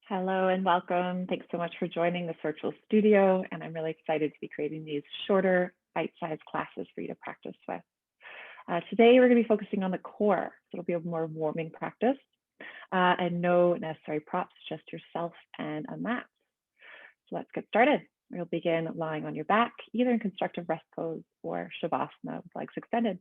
Hello and welcome. Thanks so much for joining this virtual studio. And I'm really excited to be creating these shorter, bite-sized classes for you to practice with. Today, we're going to be focusing on the core. So it'll be a more warming practice and no necessary props, just yourself and a mat. So let's get started. We'll begin lying on your back, either in constructive rest pose or shavasana with legs extended.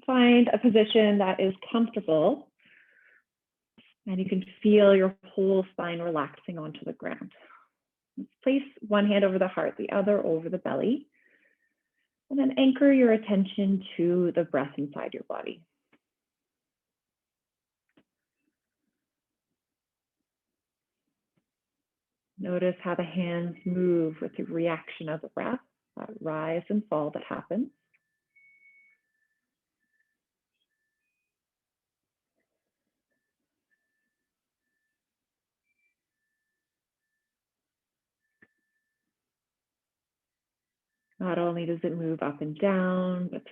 Find a position that is comfortable and you can feel your whole spine relaxing onto the ground. Place one hand over the heart, the other over the belly, and then anchor your attention to the breath inside your body. Notice how the hands move with the reaction of the breath, that rise and fall that happens. Not only does it move up and down, but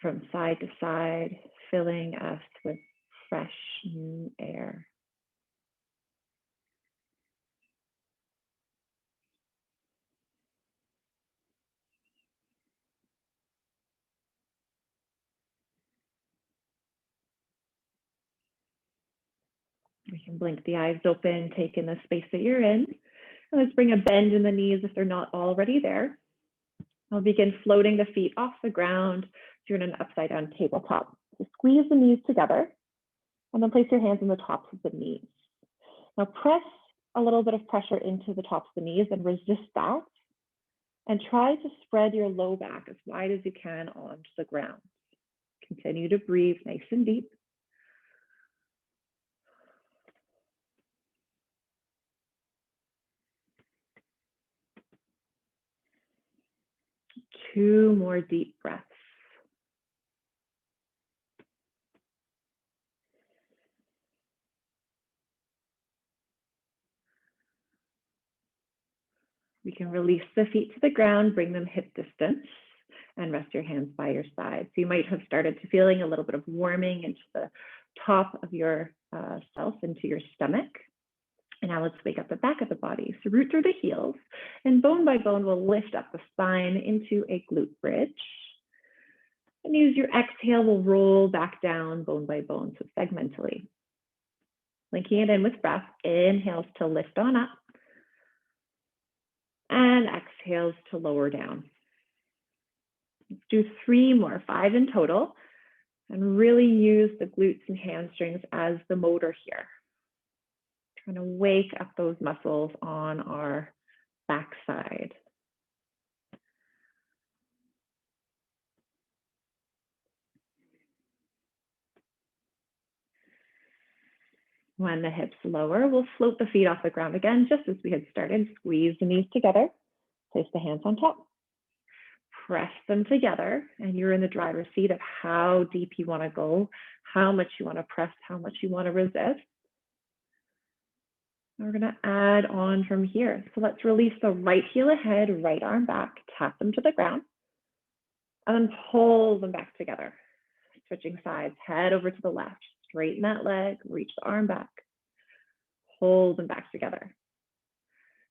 from side to side, filling us with fresh new air. We can blink the eyes open, take in the space that you're in. And let's bring a bend in the knees if they're not already there. I'll begin floating the feet off the ground. You're in an upside down tabletop. So squeeze the knees together and then place your hands on the tops of the knees. Now press a little bit of pressure into the tops of the knees and resist that. And try to spread your low back as wide as you can onto the ground. Continue to breathe nice and deep. Two more deep breaths. You can release the feet to the ground, bring them hip distance, and rest your hands by your side. So you might have started to feeling a little bit of warming into the top of your self, into your stomach. And now let's wake up the back of the body. So root through the heels, and bone by bone, we'll lift up the spine into a glute bridge. And use your exhale, we'll roll back down bone by bone, so segmentally. Linking it in with breath, inhales to lift on up, and exhales to lower down. Let's do 3 more, 5 in total, and really use the glutes and hamstrings as the motor here. Trying to wake up those muscles on our backside. When the hips lower, we'll float the feet off the ground again, just as we had started. Squeeze the knees together, place the hands on top. Press them together, and you're in the driver's seat of how deep you want to go, how much you want to press, how much you want to resist. We're going to add on from here. So let's release the right heel ahead, right arm back, tap them to the ground, and then pull them back together. Switching sides, head over to the left, straighten that leg, reach the arm back, pull them back together.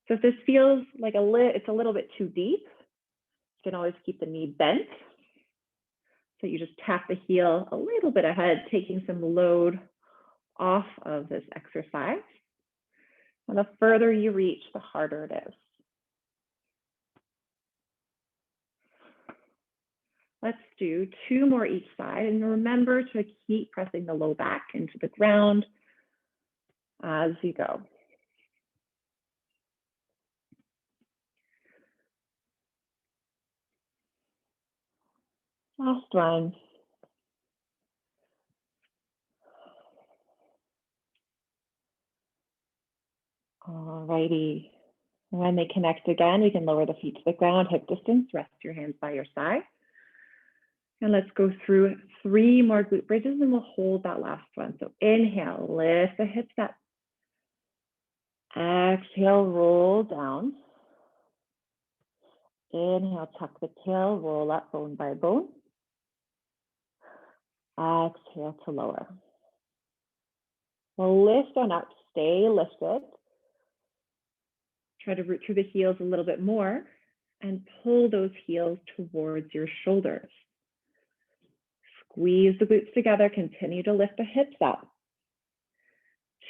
So if this feels like it's a little bit too deep, you can always keep the knee bent. So you just tap the heel a little bit ahead, taking some load off of this exercise. And the further you reach, the harder it is. Let's do 2 more each side. And remember to keep pressing the low back into the ground as you go. Last one. All righty. When they connect again, we can lower the feet to the ground, hip distance, rest your hands by your side. And let's go through 3 more glute bridges and we'll hold that last one. So inhale, lift the hips up. Exhale, roll down. Inhale, tuck the tail, roll up bone by bone. Exhale to lower. We'll lift on up, stay lifted. Try to root through the heels a little bit more and pull those heels towards your shoulders. Squeeze the glutes together, continue to lift the hips up.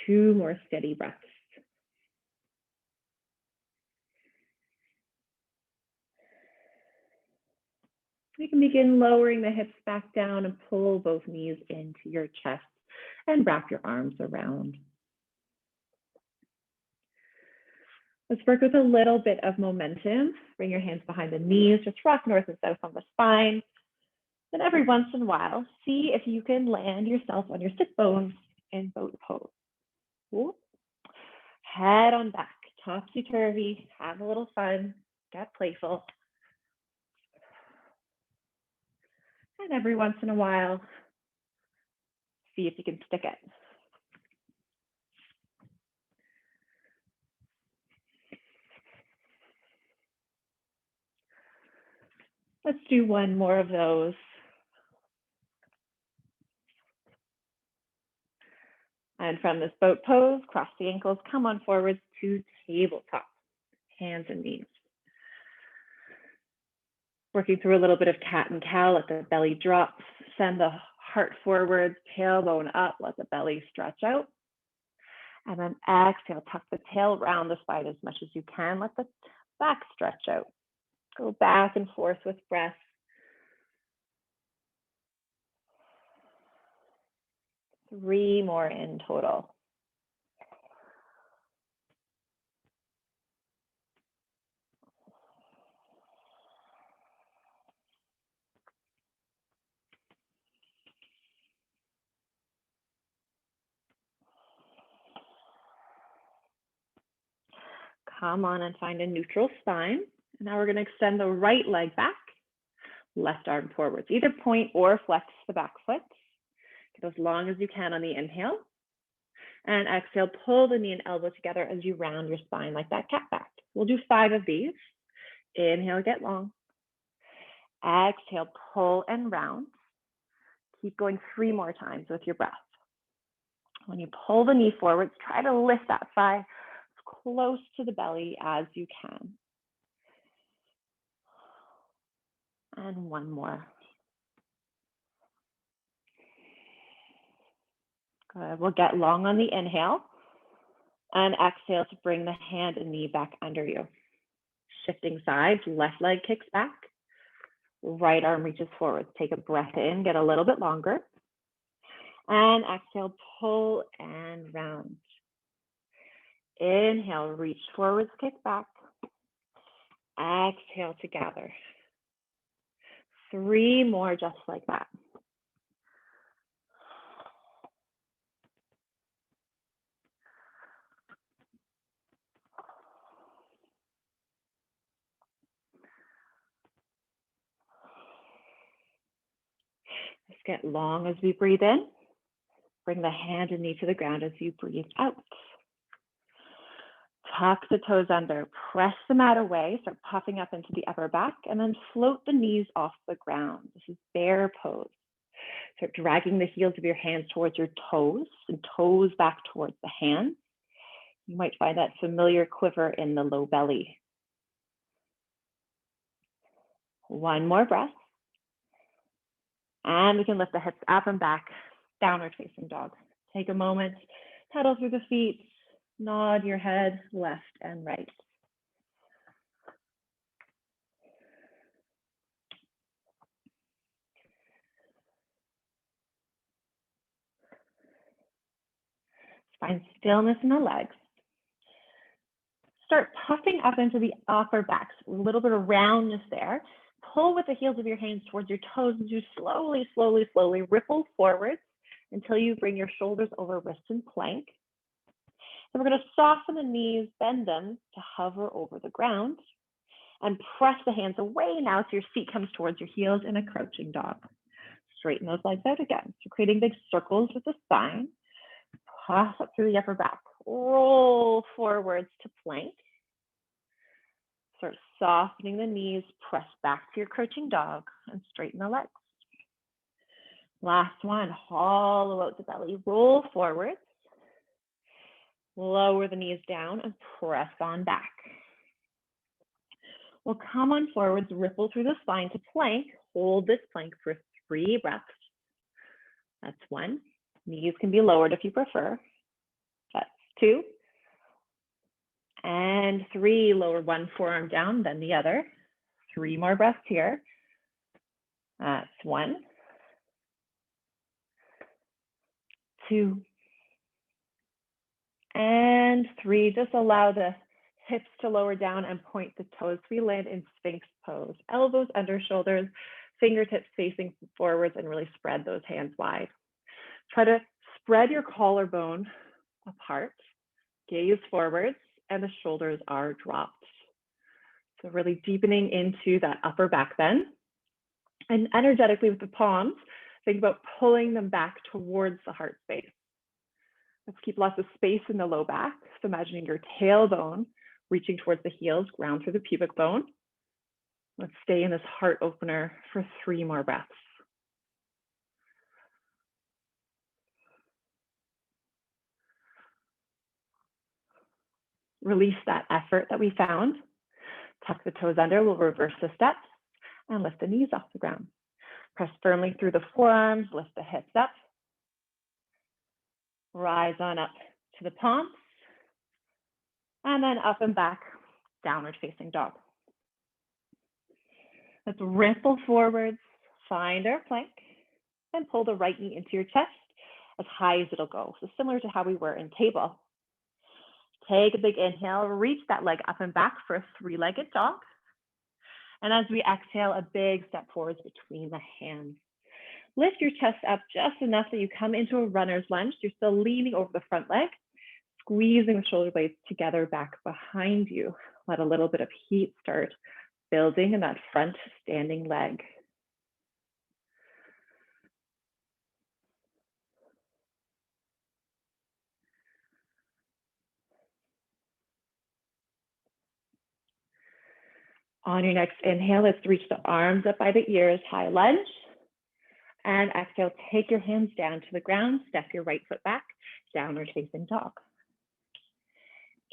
2 more steady breaths. You can begin lowering the hips back down and pull both knees into your chest and wrap your arms around. Let's work with a little bit of momentum. Bring your hands behind the knees, just rock north and south on the spine. Then every once in a while, see if you can land yourself on your sit bones in boat pose. Cool. Head on back, topsy-turvy, have a little fun, get playful. And every once in a while, see if you can stick it. Let's do one more of those. And from this boat pose, cross the ankles, come on forwards to tabletop, hands and knees. Working through a little bit of cat and cow, let the belly drop, send the heart forward, tailbone up, let the belly stretch out. And then exhale, tuck the tail around the spine as much as you can, let the back stretch out. Go back and forth with breath. Three more in total. Come on and find a neutral spine. And now we're going to extend the right leg back, left arm forwards. Either point or flex the back foot. Get as long as you can on the inhale. And exhale, pull the knee and elbow together as you round your spine like that cat back. We'll do 5 of these. Inhale, get long. Exhale, pull and round. Keep going 3 more times with your breath. When you pull the knee forwards, try to lift that thigh as close to the belly as you can. And one more. Good. We'll get long on the inhale. And exhale to bring the hand and knee back under you. Shifting sides, left leg kicks back. Right arm reaches forward. Take a breath in, get a little bit longer. And exhale, pull and round. Inhale, reach forwards, kick back. Exhale to gather. 3 more just like that. Let's get long as we breathe in. Bring the hand and knee to the ground as you breathe out. Tuck the toes under, press the mat away, start puffing up into the upper back, and then float the knees off the ground. This is bear pose. Start dragging the heels of your hands towards your toes and toes back towards the hands. You might find that familiar quiver in the low belly. One more breath. And we can lift the hips up and back, downward facing dog. Take a moment, pedal through the feet, nod your head left and right. Find stillness in the legs. Start puffing up into the upper back, a little bit of roundness there. Pull with the heels of your hands towards your toes and you slowly, slowly, slowly ripple forwards until you bring your shoulders over wrist and plank. So we're going to soften the knees, bend them to hover over the ground, and press the hands away now so your feet comes towards your heels in a crouching dog. Straighten those legs out again. So creating big circles with the spine. Puff up through the upper back. Roll forwards to plank. Start softening the knees, press back to your crouching dog, and straighten the legs. Last one, hollow out the belly, roll forwards, lower the knees down, and press on back. We'll come on forwards, ripple through the spine to plank. Hold this plank for 3 breaths. That's 1. Knees can be lowered if you prefer. That's 2. And 3, lower one forearm down, then the other. 3 more breaths here. That's 1, 2, and 3. Just allow the hips to lower down and point the toes. We land in Sphinx pose. Elbows under shoulders, fingertips facing forwards, and really spread those hands wide. Try to spread your collarbone apart, gaze forwards, and the shoulders are dropped. So really deepening into that upper back bend. And energetically with the palms, think about pulling them back towards the heart space. Let's keep lots of space in the low back. So imagining your tailbone reaching towards the heels, ground through the pubic bone. Let's stay in this heart opener for 3 more breaths. Release that effort that we found. Tuck the toes under, we'll reverse the steps and lift the knees off the ground. Press firmly through the forearms, lift the hips up. Rise on up to the palms. And then up and back, downward facing dog. Let's ripple forwards, find our plank, and pull the right knee into your chest as high as it'll go. So similar to how we were in table. Take a big inhale, reach that leg up and back for a 3-legged dog. And as we exhale, a big step forwards between the hands. Lift your chest up just enough that you come into a runner's lunge. You're still leaning over the front leg, squeezing the shoulder blades together back behind you. Let a little bit of heat start building in that front standing leg. On your next inhale, let's reach the arms up by the ears, high lunge. And exhale, take your hands down to the ground, step your right foot back, downward facing dog.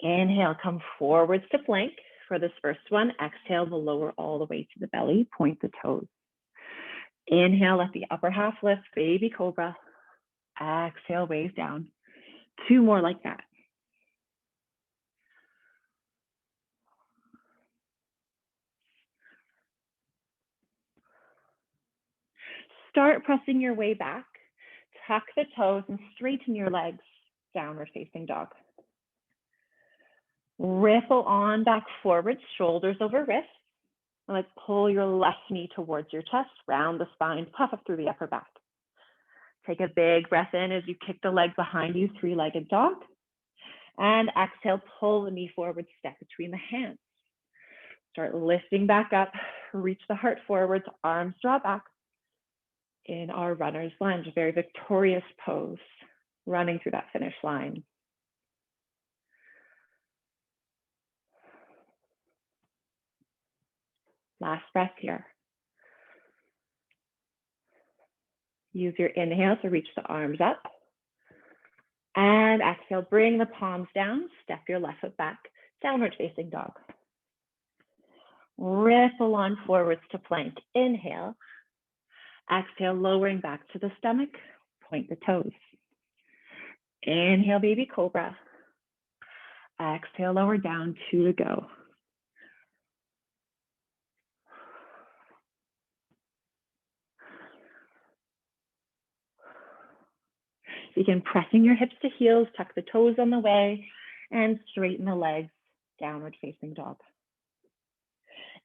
Inhale, come forwards to plank. For this first one, exhale, we'll lower all the way to the belly, point the toes. Inhale, let the upper half lift, baby cobra. Exhale, waves down. 2 more like that. Start pressing your way back. Tuck the toes and straighten your legs, downward facing dog. Ripple on back forward, shoulders over wrists. And let's pull your left knee towards your chest, round the spine, puff up through the upper back. Take a big breath in as you kick the leg behind you, 3-legged dog. And exhale, pull the knee forward, step between the hands. Start lifting back up, reach the heart forwards, arms draw back. In our runner's lunge, a very victorious pose, running through that finish line. Last breath here. Use your inhale to reach the arms up. And exhale, bring the palms down, step your left foot back, downward facing dog. Ripple on forwards to plank. Inhale. Exhale, lowering back to the stomach, point the toes. Inhale, baby cobra. Exhale, lower down, 2 to go. Begin pressing your hips to heels, tuck the toes on the way, and straighten the legs, downward facing dog.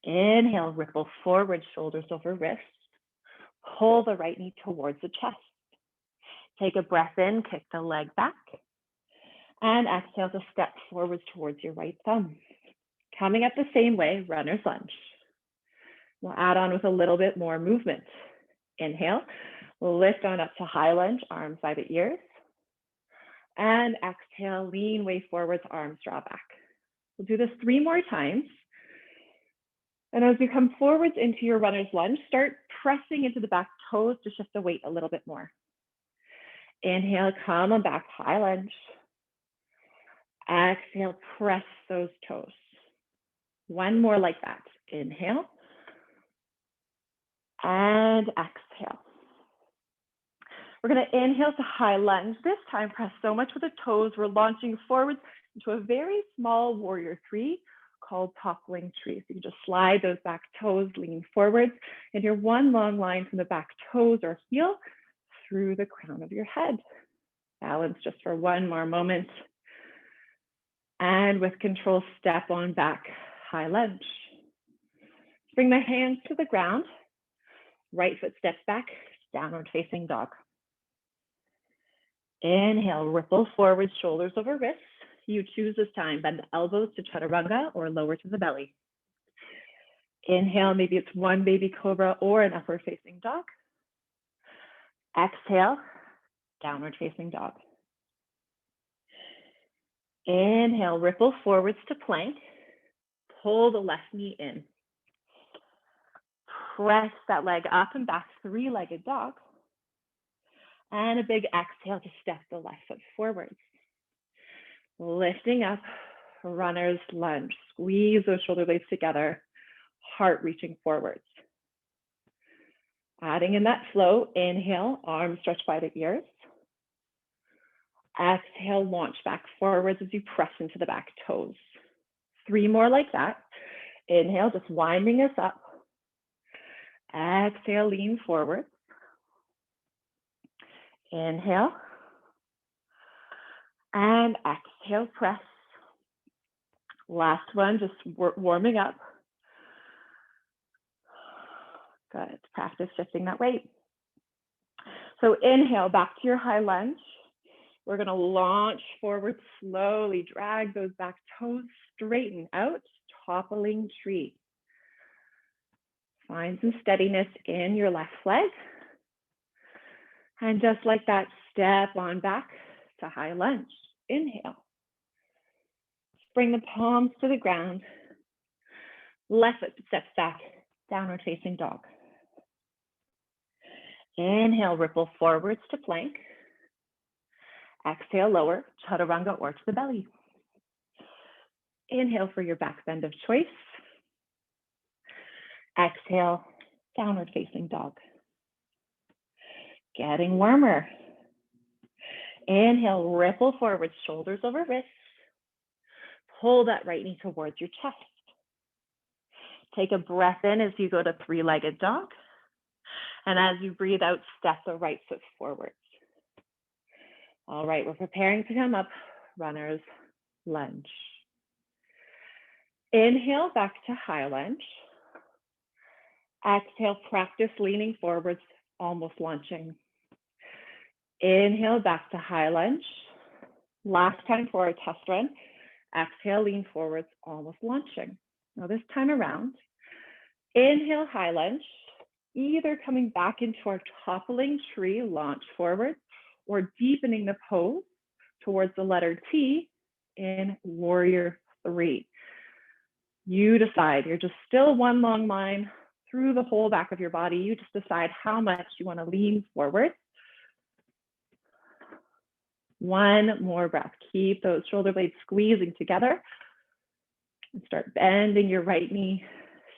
Inhale, ripple forward, shoulders over wrists. Pull the right knee towards the chest. Take a breath in, kick the leg back. And exhale to step forwards towards your right thumb. Coming up the same way, runner's lunge. We'll add on with a little bit more movement. Inhale, lift on up to high lunge, arms by the ears. And exhale, lean way forwards, arms draw back. We'll do this 3 more times. And as you come forwards into your runner's lunge, start pressing into the back toes to shift the weight a little bit more. Inhale, come on back, high lunge. Exhale, press those toes. One more like that. Inhale and exhale. We're going to inhale to high lunge. This time, press so much with the toes. We're launching forwards into a very small warrior three called toppling tree. So you just slide those back toes, leaning forwards, and your one long line from the back toes or heel through the crown of your head. Balance just for one more moment. And with control, step on back, high lunge. Bring the hands to the ground. Right foot steps back, downward facing dog. Inhale, ripple forward, shoulders over wrists. You choose this time, bend the elbows to chaturanga or lower to the belly. Inhale, maybe it's one baby cobra or an upward facing dog. Exhale, downward facing dog. Inhale, ripple forwards to plank. Pull the left knee in. Press that leg up and back, three-legged dog. And a big exhale to step the left foot forwards. Lifting up, runner's lunge. Squeeze those shoulder blades together, heart reaching forwards. Adding in that flow, inhale, arms stretch by the ears. Exhale, launch back forwards as you press into the back toes. Three more like that. Inhale, just winding us up. Exhale, lean forward. Inhale. And exhale, press. Last one, just warming up. Good. Practice shifting that weight. So inhale, back to your high lunge. We're going to launch forward slowly. Drag those back toes, straighten out, toppling tree. Find some steadiness in your left leg. And just like that, step on back to high lunge. Inhale. Bring the palms to the ground. Left foot steps back, downward facing dog. Inhale, ripple forwards to plank. Exhale, lower, chaturanga or to the belly. Inhale for your back bend of choice. Exhale, downward facing dog. Getting warmer. Inhale, ripple forward, shoulders over wrists. Pull that right knee towards your chest. Take a breath in as you go to three-legged dog. And as you breathe out, step the right foot forwards. All right, we're preparing to come up, runner's lunge. Inhale, back to high lunge. Exhale, practice leaning forwards, almost launching. Inhale, back to high lunge. Last time for our test run. Exhale, lean forwards, almost launching. Now this time around, inhale, high lunge, either coming back into our toppling tree, launch forward, or deepening the pose towards the letter T in warrior three. You decide. You're just still one long line through the whole back of your body. You just decide how much you want to lean forward. One more breath. Keep those shoulder blades squeezing together. And start bending your right knee.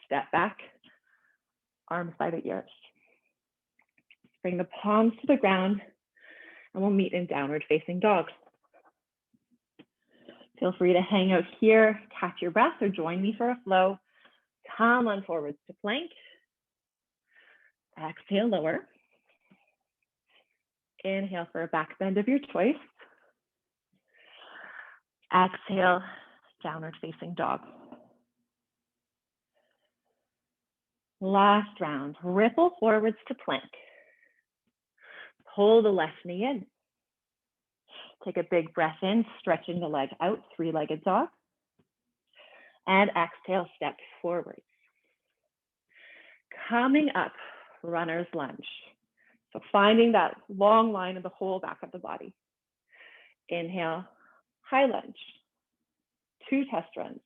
Step back. Arms by the ears. Bring the palms to the ground. And we'll meet in downward facing dog. Feel free to hang out here, catch your breath, or join me for a flow. Come on forwards to plank. Exhale, lower. Inhale for a back bend of your choice. Exhale, downward facing dog. Last round, ripple forwards to plank. Pull the left knee in. Take a big breath in, stretching the leg out, three-legged dog. And exhale, step forwards. Coming up, runner's lunge. So finding that long line of the whole back of the body. Inhale, high lunge. 2 test runs.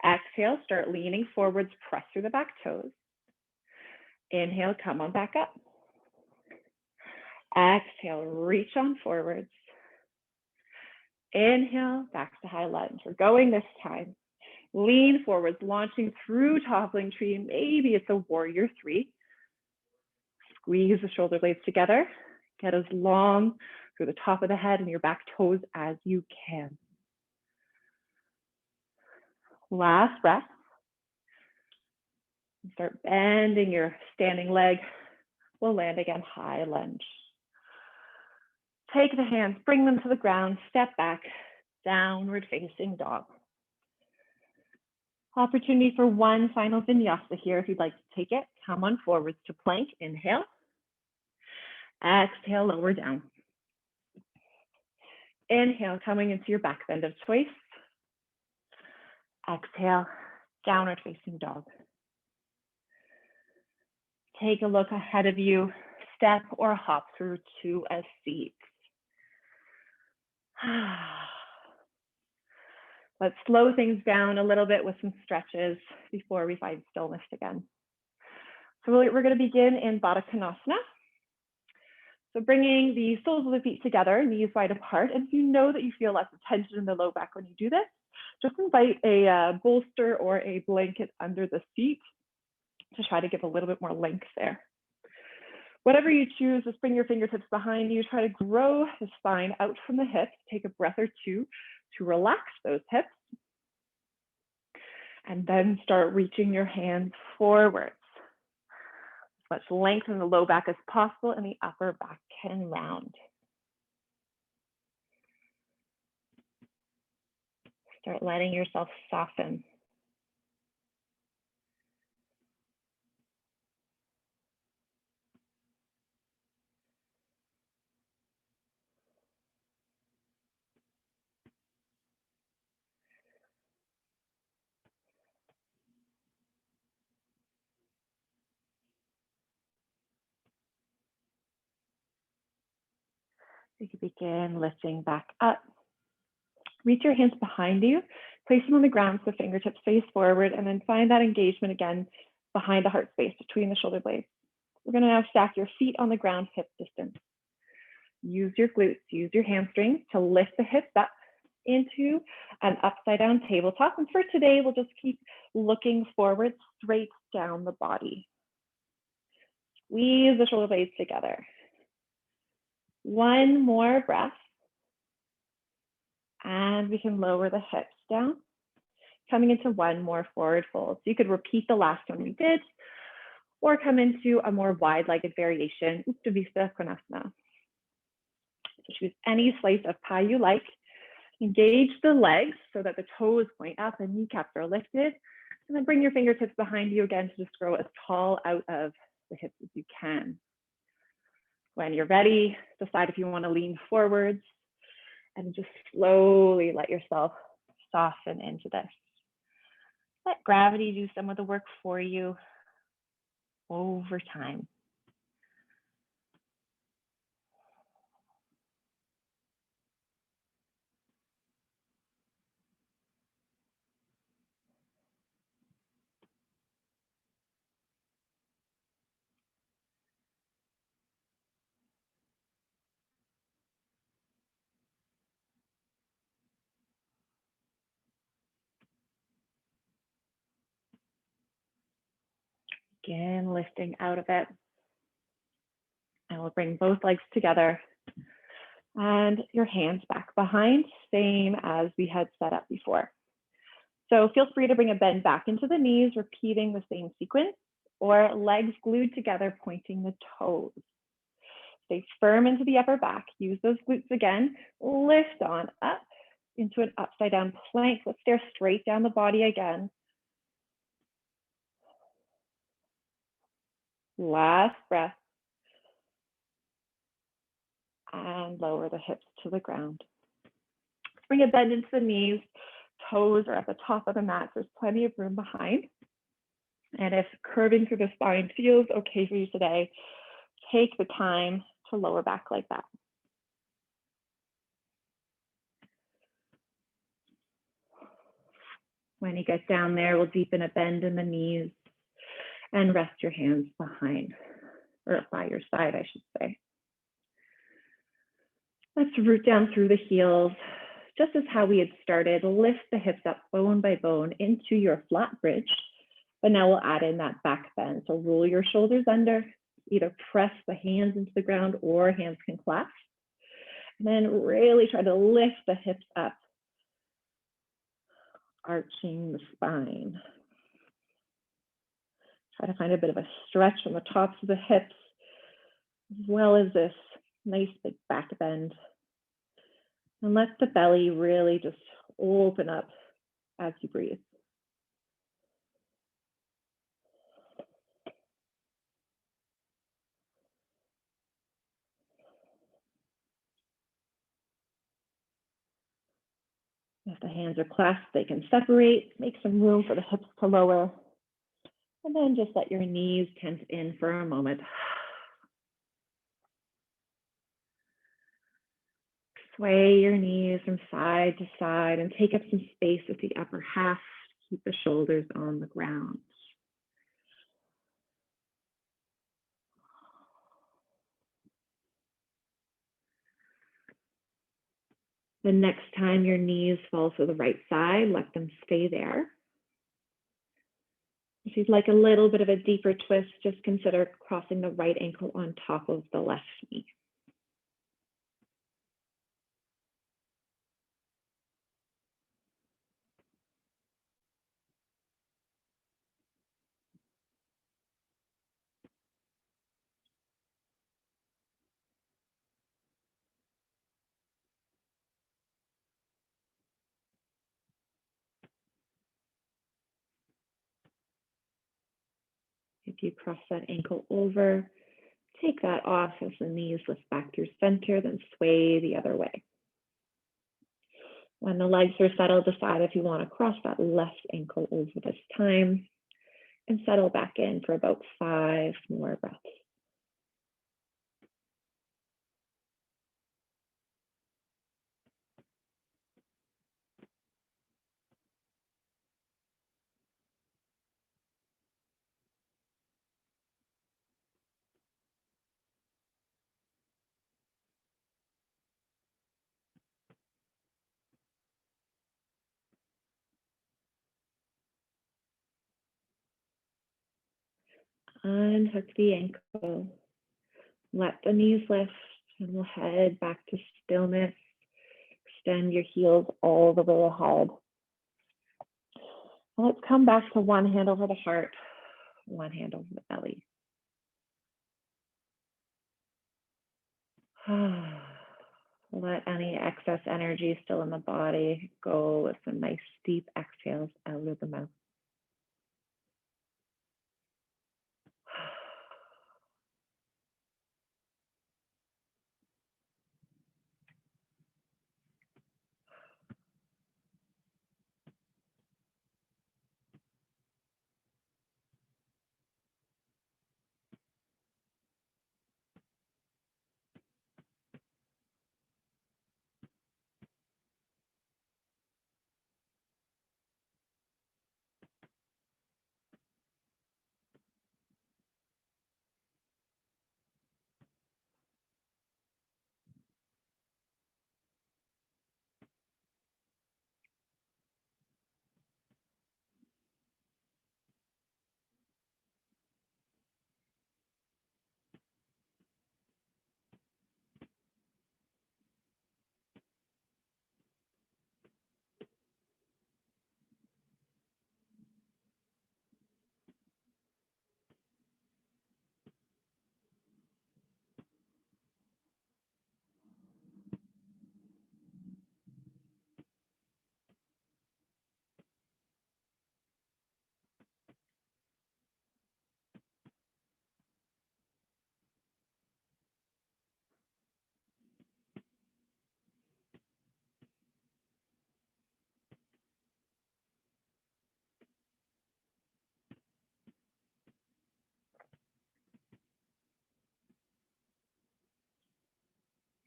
Exhale, start leaning forwards, press through the back toes. Inhale, come on back up. Exhale, reach on forwards. Inhale, back to high lunge. We're going this time. Lean forwards, launching through toppling tree. Maybe it's a warrior three. Squeeze the shoulder blades together. Get as long through the top of the head and your back toes as you can. Last breath. Start bending your standing leg. We'll land again, high lunge. Take the hands, bring them to the ground, step back, downward facing dog. Opportunity for one final vinyasa here if you'd like to take it. Come on forwards to plank, inhale. Exhale, lower down. Inhale, coming into your back bend of choice. Exhale, downward facing dog. Take a look ahead of you, step or hop through to a seat. Let's slow things down a little bit with some stretches before we find stillness again. So we're going to begin in Baddha Konasana. So bringing the soles of the feet together, knees wide apart. And if you know that you feel lots of tension in the low back when you do this, just invite a bolster or a blanket under the seat to try to give a little bit more length there. Whatever you choose, just bring your fingertips behind you. Try to grow the spine out from the hips. Take a breath or two to relax those hips. And then start reaching your hands forwards. As much length in the low back as possible, and the upper back can round. Start letting yourself soften. You can begin lifting back up. Reach your hands behind you, place them on the ground so fingertips face forward, and then find that engagement again behind the heart space between the shoulder blades. We're going to now stack your feet on the ground, hip distance. Use your glutes, use your hamstrings to lift the hips up into an upside down tabletop. And for today, we'll just keep looking forward, straight down the body. Squeeze the shoulder blades together. One more breath. And we can lower the hips down, coming into one more forward fold. So you could repeat the last one we did, or come into a more wide-legged variation, Uttanasana Konasana. So choose any slice of pie you like. Engage the legs so that the toes point up and kneecaps are lifted. And then bring your fingertips behind you again to just grow as tall out of the hips as you can. When you're ready, decide if you want to lean forwards and just slowly let yourself soften into this. Let gravity do some of the work for you over time. Again, lifting out of it. And we'll bring both legs together and your hands back behind, same as we had set up before. So feel free to bring a bend back into the knees, repeating the same sequence, or legs glued together, pointing the toes. Stay firm into the upper back. Use those glutes again. Lift on up into an upside down plank. Let's stare straight down the body again. Last breath. And lower the hips to the ground. Bring a bend into the knees. Toes are at the top of the mat. There's plenty of room behind. And if curving through the spine feels okay for you today, take the time to lower back like that. When you get down there, we'll deepen a bend in the knees and rest your hands behind, or by your side, I should say. Let's root down through the heels, just as how we had started. Lift the hips up bone by bone into your flat bridge, but now we'll add in that back bend. So roll your shoulders under, either press the hands into the ground or hands can clasp. And then really try to lift the hips up, arching the spine. Try to find a bit of a stretch on the tops of the hips, as well as this nice big back bend. And let the belly really just open up as you breathe. If the hands are clasped, they can separate, make some room for the hips to lower. And then just let your knees tense in for a moment. Sway your knees from side to side and take up some space with the upper half. Keep the shoulders on the ground. The next time your knees fall to the right side, let them stay there. If you'd like a little bit of a deeper twist, just consider crossing the right ankle on top of the left knee. If you cross that ankle over, take that off as the knees lift back through center, then sway the other way. When the legs are settled, decide if you want to cross that left ankle over this time and settle back in for about 5 more breaths. Unhook the ankle. Let the knees lift, and we'll head back to stillness. Extend your heels all the way ahead. Let's come back to one hand over the heart, one hand over the belly. Let any excess energy still in the body go with some nice deep exhales out of the mouth.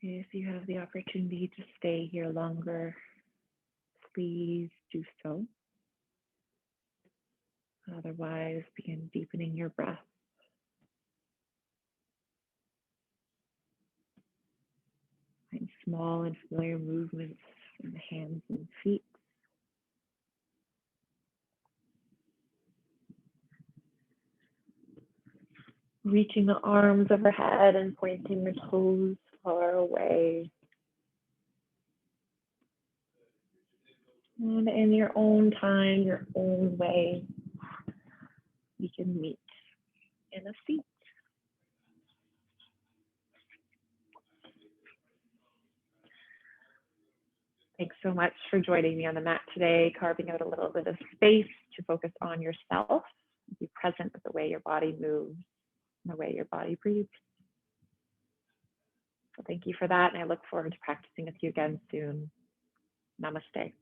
If you have the opportunity to stay here longer, please do so. Otherwise, begin deepening your breath. Find small and familiar movements in the hands and feet. Reaching the arms overhead and pointing the toes far away. And in your own time, your own way, we can meet in a seat. Thanks so much for joining me on the mat today, carving out a little bit of space to focus on yourself, be present with the way your body moves and the way your body breathes. So thank you for that, and I look forward to practicing with you again soon. Namaste.